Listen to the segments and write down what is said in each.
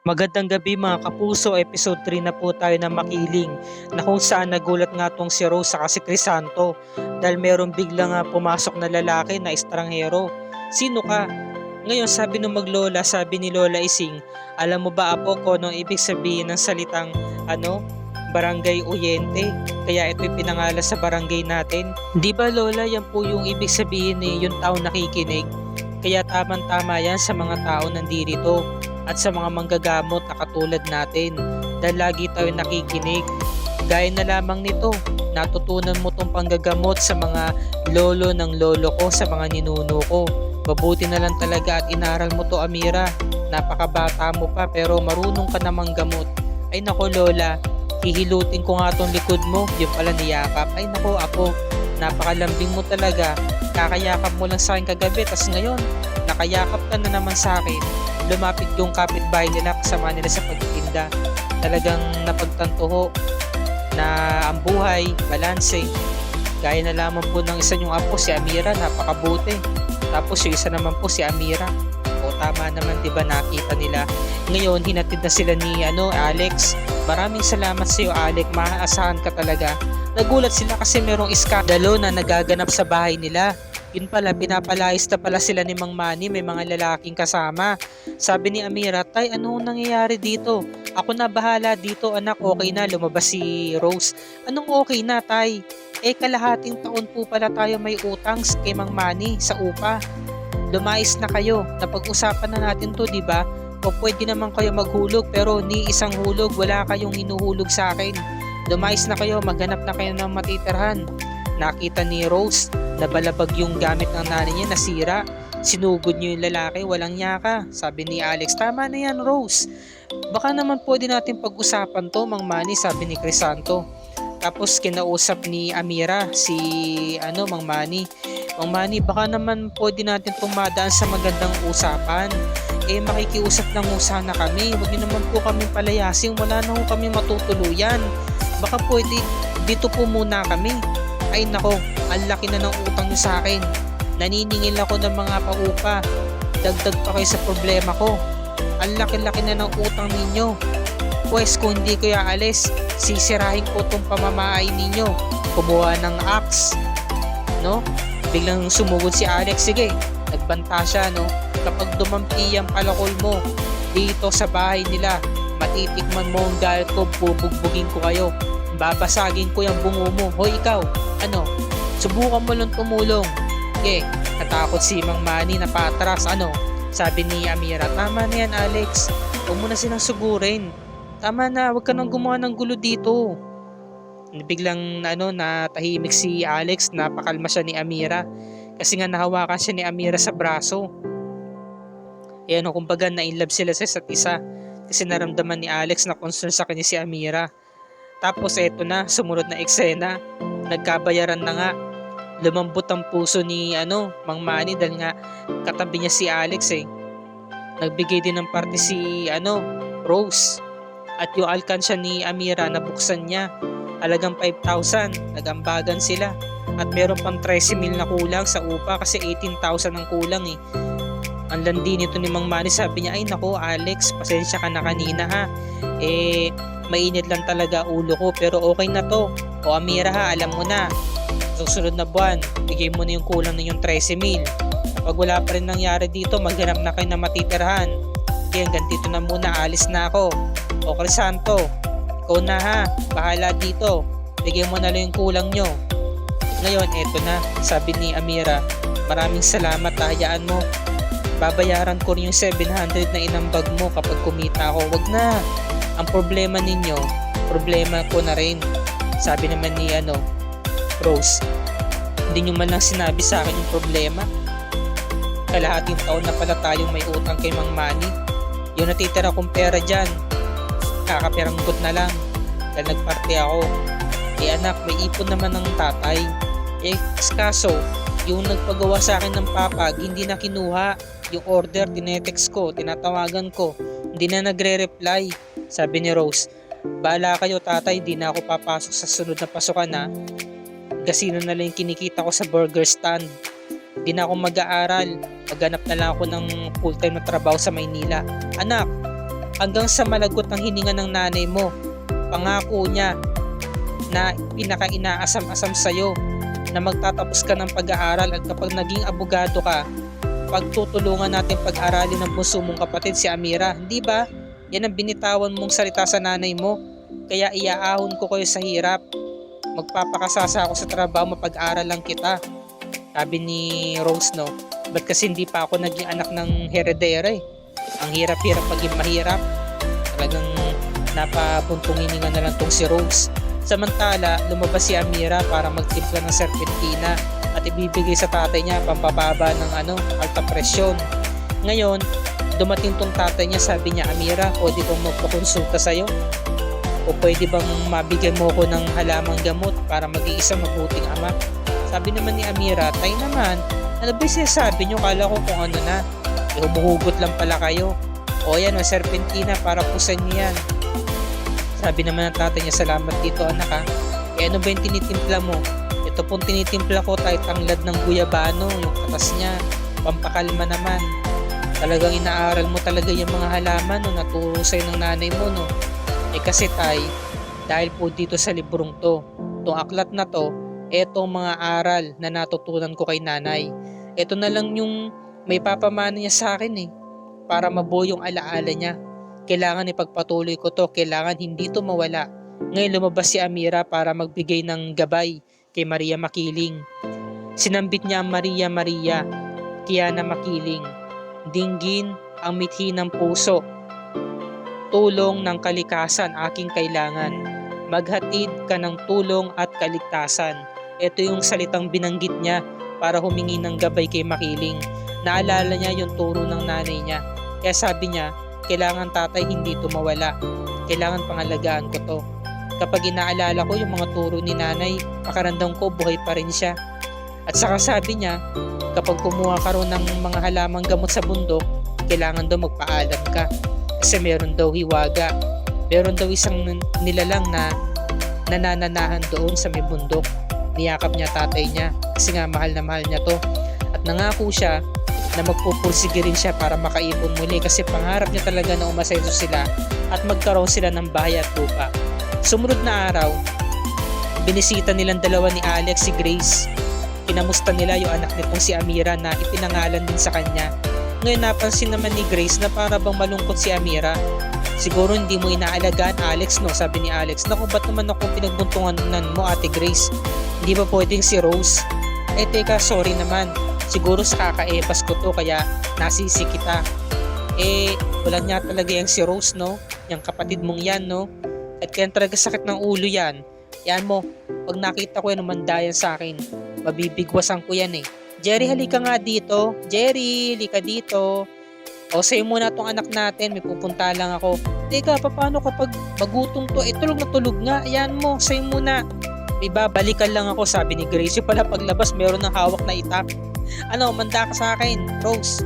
Magandang gabi mga kapuso, episode 3 na po tayo ng Makiling na kung saan nagulat nga tong si Rose sa si Crisanto dahil merong biglang pumasok na lalaki na estranghero. Sino ka? Ngayon sabi ng maglola, sabi ni Lola Ising, alam mo ba apo kung anong ibig sabihin ng salitang ano? Barangay Oyente. Kaya ito'y pinangalan sa barangay natin. Di ba Lola, yan po yung ibig sabihin yung tao nakikinig. Kaya tamang-tama yan sa mga tao nandirito at sa mga manggagamot na katulad natin dahil lagi tayo nakikinig. Gaya na lamang nito, natutunan mo tong panggagamot sa mga lolo ng lolo ko, sa mga ninuno ko. Mabuti na lang talaga at inaral mo to Amira. Napakabata mo pa pero marunong ka namang gamot. Ay nako Lola, hihilutin ko nga tong likod mo, yung pala niyakap. Ay nako ako, napakalambing mo talaga. Kakayakap mo lang sa akin kagabi, tas ngayon, nakayakap ka na naman sa akin. Lumapit yung kapitbahay nila, kasama nila sa pagtitinda. Talagang napagtanto na ang buhay, balanse. Gaya na lamang po ng isa yung apo, si Amira, napakabuti. Tapos yung isa naman po si Amira. O tama naman, di ba nakita nila. Ngayon, hinatid na sila ni Alex. Maraming salamat sa iyo Alex, maaasahan ka talaga. Nagulat sila kasi merong iskandalo na nagaganap sa bahay nila. Yun pala, pinapalayas na pala sila ni Mang Manny, may mga lalaking kasama. Sabi ni Amira, Tay, anong nangyayari dito? Ako na bahala dito anak, okay na, lumabas si Rose. Anong okay na Tay? Kalahating taon po pala tayo may utang kay Mang Manny sa upa. Lumayas na kayo, napag-usapan na natin to, di ba? O pwede naman kayo maghulog pero ni isang hulog, wala kayong hinuhulog sa akin. Lumayas na kayo, maghanap na kayo ng matitirhan. Nakita ni Rose, nabalabag yung gamit ng nanay niya, nasira. Sinugod niyo yung lalaki, walang nyaka. Sabi ni Alex, tama na yan Rose. Baka naman pwede natin pag-usapan to, Mang Manny, sabi ni Crisanto. Tapos kinausap ni Amira si Mang Manny. Mang Manny, baka naman pwede natin tumadaan sa magandang usapan. Makikiusap lang ho sana kami. Huwag niyo naman po kami palayasin. Wala na ho kami matutuluyan. Baka pwede dito po muna kami. Ay nako, ang laki na ng utang niyo sa akin. Naniningil ako ng mga paupa. Dagdag pa kayo sa problema ko. Ang laki-laki na ng utang ninyo. Pwes kung hindi ko aalis, sisirahin ko tong pamamahay ninyo. Kumuha ng axe. No? Biglang sumugod si Alex. Sige, nagbanta siya, no? Kapag dumampi ang palakol mo dito sa bahay nila, matitikman mo ang galit ko, bubugbugin ko kayo. Babasagin ko yung bungo mo. Hoy ikaw, subukan mo lang tumulong. Natakot si Mang Manny na patras. Sabi ni Amira, tama na yan Alex. Huwag mo na silang sugurin. Tama na, huwag ka nang gumawa ng gulo dito. Biglang natahimik si Alex, napakalma siya ni Amira. Kasi nga nahawakan siya ni Amira sa braso. Kumbaga na-inlove sila sa isa't isa. Kasi naramdaman ni Alex na concern sa kanya si Amira. Tapos eto na, sumunod na eksena. Nagkabayaran na nga. Lumambot ang puso ni Mang Manny dahil nga katabi niya si Alex Nagbigay din ng parte si Rose. At yung alkansya ni Amira nabuksan niya. Halagang 5,000. Nagambagan sila. At meron pang 13,000 na kulang sa upa kasi 18,000 ang kulang Ang landi nito ni Mang Manny, sabi niya, ay nako Alex, pasensya ka na kanina ha. Mainit lang talaga ulo ko pero okay na to. O Amira ha, alam mo na. Susunod na buwan, bigay mo na yung kulang ng yung 13,000. Kapag wala pa rin nangyari dito, maghanap na kayo na matitirhan. Hanggang dito na muna, alis na ako. O Crisanto, ikaw na ha, bahala dito. Bigay mo na lang yung kulang nyo. Ngayon, eto na, sabi ni Amira, maraming salamat, hayaan mo. Babayaran ko rin yung 700 na inambag mo kapag kumita ako. Wag na. Ang problema ninyo, problema ko na rin. Sabi naman ni Rose, hindi nyo man lang sinabi sa akin yung problema. Kalahating taon na pala tayong may utang kay Mang Manny. Yung natitira kong pera dyan, kakapiranggot na lang. Dahil nagparte ako. Anak, may ipon naman ng tatay. Kaso, yung nagpagawa sa akin ng papag, hindi na kinuha. Yung order, tinetext ko, tinatawagan ko. Hindi na nagre-reply. Sabi ni Rose, bahala kayo tatay, di na ako papasok sa sunod na pasukan na. Gasino na lang yung kinikita ko sa burger stand. Di na ako mag-aaral. Maghanap na lang ako ng full-time na trabaho sa Maynila. Anak, hanggang sa malagot ang hininga ng nanay mo. Pangako niya na pinaka-inaasam-asam sa'yo na magtatapos ka ng pag-aaral at kapag naging abogado ka, pagtutulungan natin pag-aralin ng bunso mong kapatid si Amira. Hindi ba? Yan ang binitawan mong salita sa nanay mo. Kaya iaahon ko kayo sa hirap. Magpapakasasa ako sa trabaho, mapag-aral lang kita. Sabi ni Rose, no? Ba't kasi hindi pa ako naging anak ng heredera eh? Ang hirap-hirap paging mahirap. Talagang napabuntong hininga na lang tong si Rose. Samantala, lumabas si Amira para magtimpla ng serpentina at ibibigay sa tatay niya pampababa ng alta presyon. Ngayon, dumating tong tatay niya, sabi niya, Amira, pwede bang magpakonsulta sa'yo? O pwede bang mabigyan mo ko ng halamang gamot para maging isang mabuting ama? Sabi naman ni Amira, tay naman, ano ba yung sinasabi niyo? Kala ko kung ano na. Humuhugot lang pala kayo. O yan, may serpentina para po sa inyo yan. Sabi naman ng tatay niya, salamat dito anak ha. Ano ba yung tinitimpla mo? Ito pong tinitimpla ko tayo tanglad ng guyabano, yung katas niya. Pampakalma naman. Talagang inaaral mo talaga yung mga halaman no, naturo sa'yo ng nanay mo no. Kasi tay, dahil po dito sa librong to, itong aklat na to, etong mga aral na natutunan ko kay nanay. Ito na lang yung may papamana niya sa akin para mabuo yung alaala niya. Kailangan ipagpatuloy ko to, kailangan hindi to mawala. Ngayon lumabas si Amira para magbigay ng gabay kay Maria Makiling. Sinambit niya ang Maria Maria, Kiana Makiling. Dinggin ang mithi ng puso. Tulong ng kalikasan aking kailangan. Maghatid ka ng tulong at kaligtasan. Ito yung salitang binanggit niya para humingi ng gabay kay Makiling. Naalala niya yung turo ng nanay niya. Kaya sabi niya, kailangan tatay hindi ito mawala. Kailangan pangalagaan ko to. Kapag inaalala ko yung mga turo ni nanay, pakiramdam ko buhay pa rin siya. At saka sabi niya, kapag kumuha ka rin ng mga halamang gamot sa bundok, kailangan daw magpaalam ka. Kasi meron daw hiwaga. Meron daw isang nilalang na nanananahan doon sa may bundok. Niyakap niya tatay niya kasi nga mahal na mahal niya to. At nangako siya na magpupursige rin siya para makaipon muli kasi pangarap niya talaga na umasenso sila at magkaroon sila ng bahay at lupa. Sumunod na araw, binisita nilang dalawa ni Alex si Grace. Kinamusta nila yung anak nitong si Amira na ipinangalan din sa kanya. Ngayon napansin naman ni Grace na para bang malungkot si Amira. Siguro hindi mo inaalagaan Alex no, sabi ni Alex. Naku, ba't naman ako pinagbuntungan mo ate Grace? Hindi ba pwedeng si Rose? Teka, sorry naman. Siguro sa kakaepas ko to kaya nasisi kita. Wala niya talaga yung si Rose no, yung kapatid mong yan no. At kaya talaga sakit ng ulo yan. Yan mo, pag nakita ko yan umandayan sa akin, mabibigwasan ko yan Jerry, halika nga dito. Jerry, halika dito. O sa'yo muna tong anak natin, may pupunta lang ako. Teka, paano kapag magutom to? Tulog na tulog nga. Ayan mo, sa'yo muna. May babalikan lang ako, sabi ni Grace. Yung pala paglabas, meron ng hawak na itak. Manda ka sa akin, Rose.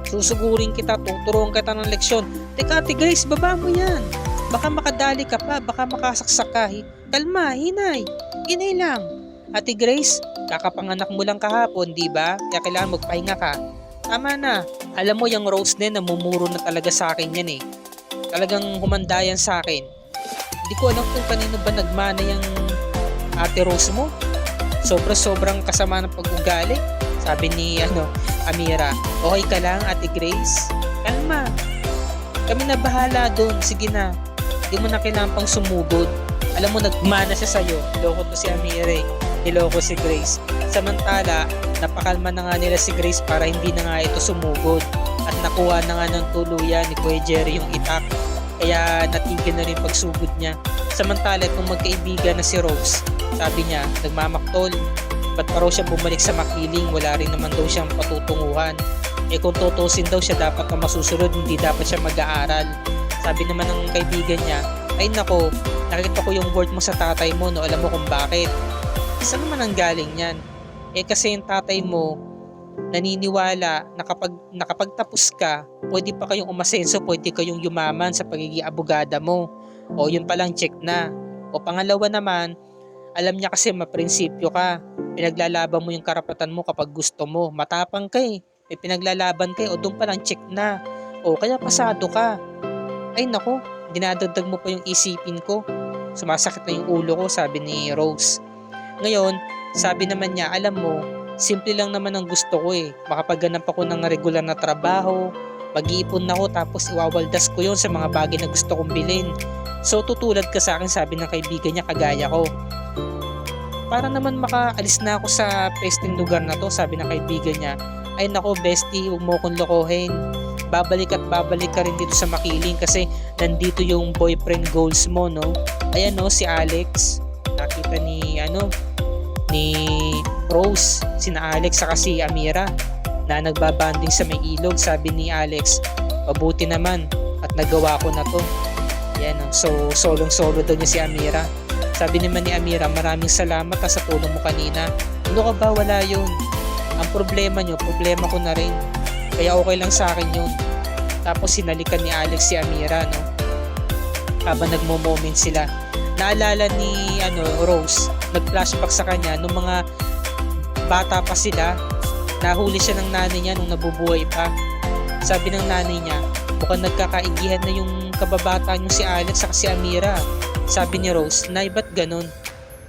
Susugurin kita, tuturuan kita ng leksyon. Teka, ate Grace, baba mo yan. Baka makadali ka pa, baka makasaksak ka. Kalma, hinay. Hinay lang. Ate Grace, kakapanganak mo lang kahapon, di ba? Kaya kailangan magpahinga ka. Tama na. Alam mo, yung Rose din, namumuro na talaga sa akin yan Talagang humanda yan sa akin. Hindi ko alam kung kanino ba nagmana yung ate Rose mo. Sobrang kasama ng pag-ugali. Sabi ni Amira, okay ka lang ate Grace? Kalma. Kami na bahala doon. Sige na. Hindi mo na kailangan pang sumugod. Alam mo, nagmana siya sa'yo. Loko to si Amira niloko si Grace. Samantala, napakalma na nga nila si Grace para hindi na nga ito sumugod. At nakuha na nga ng tuluyan ni Kuya Jerry yung itak. Kaya natigil na rin pagsugod niya. Samantala, itong magkaibigan na si Rose, sabi niya, nagmamaktol. Ba't pa raw siya bumalik sa Makiling? Wala rin naman daw siyang patutunguhan. Kung tutusin daw siya dapat na masusunod, hindi dapat siya mag-aaral. Sabi naman ng kaibigan niya, ay nako, nakita ko yung word mo sa tatay mo, no? Alam mo kung bakit. Saan naman ang galing yan? Kasi yung tatay mo, naniniwala na kapag nakapagtapos ka, pwede pa kayong umasenso, pwede kayong yumaman sa pagiging abogada mo. O yun palang check na. O pangalawa naman, alam niya kasi maprinsipyo ka. Pinaglalaban mo yung karapatan mo kapag gusto mo. Matapang ka May pinaglalaban ka o doon palang check na. O kaya pasado ka. Ay nako, dinadagdag mo pa yung isipin ko. Sumasakit na yung ulo ko, sabi ni Rose. Ngayon, sabi naman niya, alam mo, simple lang naman ang gusto ko eh. Makapaghanap ako ng regular na trabaho, mag-iipon ako tapos iwawaldas ko yon sa mga bagay na gusto kong bilhin. So tutulad ka sa akin, sabi ng kaibigan niya, kagaya ko. Para naman makaalis na ako sa pesting lugar na to, sabi ng kaibigan niya. Ay nako bestie, huwag mo kong lokohin. Babalik at babalik ka rin dito sa Makiling kasi nandito yung boyfriend goals mo, no? Ayan no, si Alex. Nakita ni Rose, sina Alex saka si Amira na nagbabanding sa may ilog. Sabi ni Alex, mabuti naman at nagawa ko na to. Yan, so solong-solo daw niya si Amira. Sabi naman ni Amira, maraming salamat sa tulong mo kanina. Ano ka ba, wala yun. Ang problema nyo, problema ko na rin. Kaya okay lang sa akin yun. Tapos sinalikan ni Alex si Amira, no? Habang nagmo-moment sila. Naalala ni Rose, nag-flashback sa kanya nung mga bata pa sila. Nahuli siya ng nanay niya nung nabubuhay pa. Sabi ng nanay niya, mukhang nagkakaigihan na yung kababata niyo si Alex at si Amira. Sabi ni Rose, Nay, ba't ganun?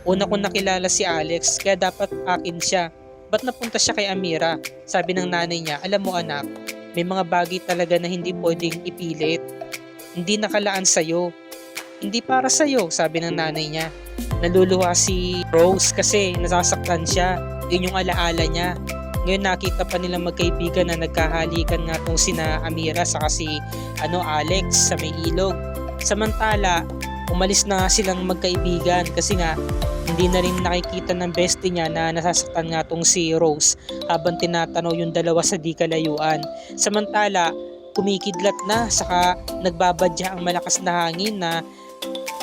Una ko nakilala si Alex, kaya dapat akin siya. Ba't napunta siya kay Amira? Sabi ng nanay niya, alam mo anak, may mga bagay talaga na hindi pwedeng ipilit. Hindi nakalaan sa'yo. Hindi para sa'yo, sabi ng nanay niya. Naluluha si Rose kasi nasasaktan siya. Yun yung alaala niya. Ngayon nakita pa nilang magkaibigan na nagkahalikan nga tong sina Amira saka si Alex sa may ilog. Samantala, umalis na nga silang magkaibigan kasi nga hindi na rin nakikita ng bestie niya na nasasaktan nga tong si Rose habang tinatanaw yung dalawa sa di kalayuan. Samantala, kumikidlat na saka nagbabadya ang malakas na hangin na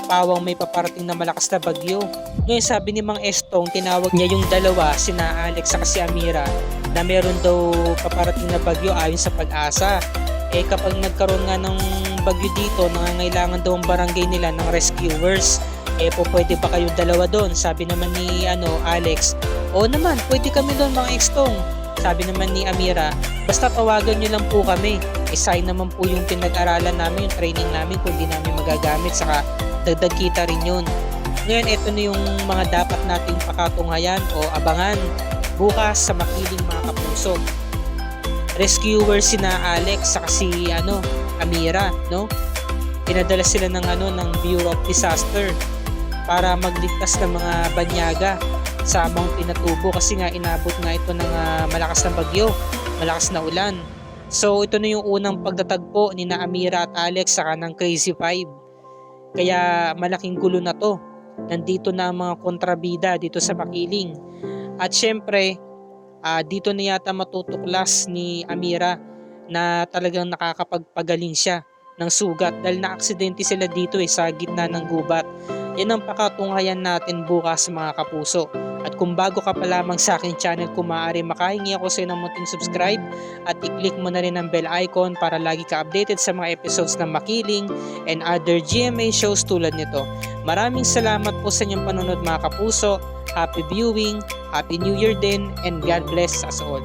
pawang may paparating na malakas na bagyo. Ngayon sabi ni Mang Estong, tinawag niya yung dalawa, sina Alex at si Amira, na meron daw paparating na bagyo ayon sa Pag-asa. Kapag nagkaroon nga ng bagyo dito, nangangailangan daw ang barangay nila ng rescuers. Pwede ba kayong dalawa doon? Sabi naman ni Alex, oo naman, pwede kami doon Mang Estong. Sabi naman ni Amira, basta tawagan nyo lang po kami. Sign naman po yung pinag-aralan namin, yung training namin kung di namin magagamit, saka dagdag kita rin yun. Ngayon, ito na yung mga dapat nating pakatunghayan o abangan bukas sa Makiling mga kapuso. Rescuer sina Alex saka si Amira, no? Pinadala sila ng Bureau of Disaster para magligtas ng mga banyaga sa Mount Pinatubo kasi nga inabot nga ito ng malakas na bagyo, malakas na ulan. So ito na yung unang pagtatagpo ni na Amira at Alex saka ng Crazy Five. Kaya malaking gulo na to. Nandito na ang mga kontrabida dito sa Makiling. At syempre, dito na yata matutuklas ni Amira na talagang nakakapagpagaling siya ng sugat dahil na-aksidente sila dito sa gitna ng gubat. Yan ang pakatunghayan natin bukas mga kapuso. At kung bago ka pa lamang sa aking channel, kung maaari makahingi ako sa ng munting subscribe at i-click mo na rin ang bell icon para lagi ka updated sa mga episodes ng Makiling and other GMA shows tulad nito. Maraming salamat po sa inyong panonood mga kapuso. Happy viewing, Happy New Year din, and God bless us all.